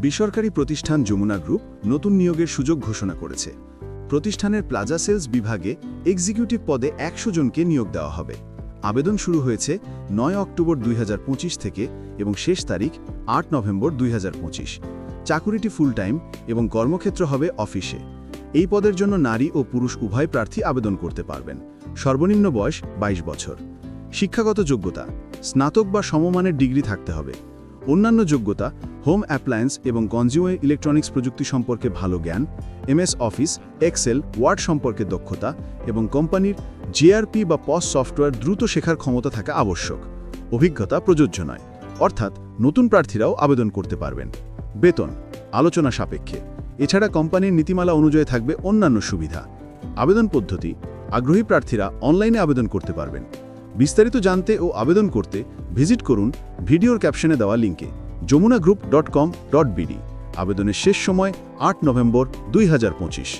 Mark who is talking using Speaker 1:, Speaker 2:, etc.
Speaker 1: বেসরকারি প্রতিষ্ঠান যমুনা গ্রুপ নতুন নিয়োগের সুযোগ ঘোষণা করেছে। প্রতিষ্ঠানের প্লাজা সেলস বিভাগে এক্সিকিউটিভ পদে ১০০ জনকে নিয়োগ দেওয়া হবে। আবেদন শুরু হয়েছে ৯ অক্টোবর ২০২৫ থেকে এবং শেষ তারিখ ৮ নভেম্বর ২০২৫। চাকুরিটি ফুল টাইম এবং কর্মক্ষেত্র হবে অফিসে। এই পদের জন্য নারী ও পুরুষ উভয় প্রার্থী আবেদন করতে পারবেন। সর্বনিম্ন বয়স ২২ বছর। শিক্ষাগত যোগ্যতা স্নাতক বা সমমানের ডিগ্রি থাকতে হবে। অন্যান্য যোগ্যতা হোম অ্যাপ্লায়েন্স এবং কনজিউমার ইলেকট্রনিক্স প্রযুক্তি সম্পর্কে ভালো জ্ঞান, এমএস অফিস, এক্সেল, ওয়ার্ড সম্পর্কে দক্ষতা এবং কোম্পানির জিআরপি বা পস সফটওয়্যার দ্রুত শেখার ক্ষমতা থাকা আবশ্যক। অভিজ্ঞতা প্রযোজ্য নয়, অর্থাৎ নতুন প্রার্থীরাও আবেদন করতে পারবেন। বেতন আলোচনা সাপেক্ষে। এছাড়া কোম্পানির নীতিমালা অনুযায়ী থাকবে অন্যান্য সুবিধা। আবেদন পদ্ধতি আগ্রহী প্রার্থীরা অনলাইনে আবেদন করতে পারবেন। বিস্তারিত জানতে ও আবেদন করতে ভিজিট করুন ভিডিওর ক্যাপশনে দেওয়া লিঙ্কে jamunagroup.com.bd। আবেদনের শেষ সময় ৮ নভেম্বর ২০২৫।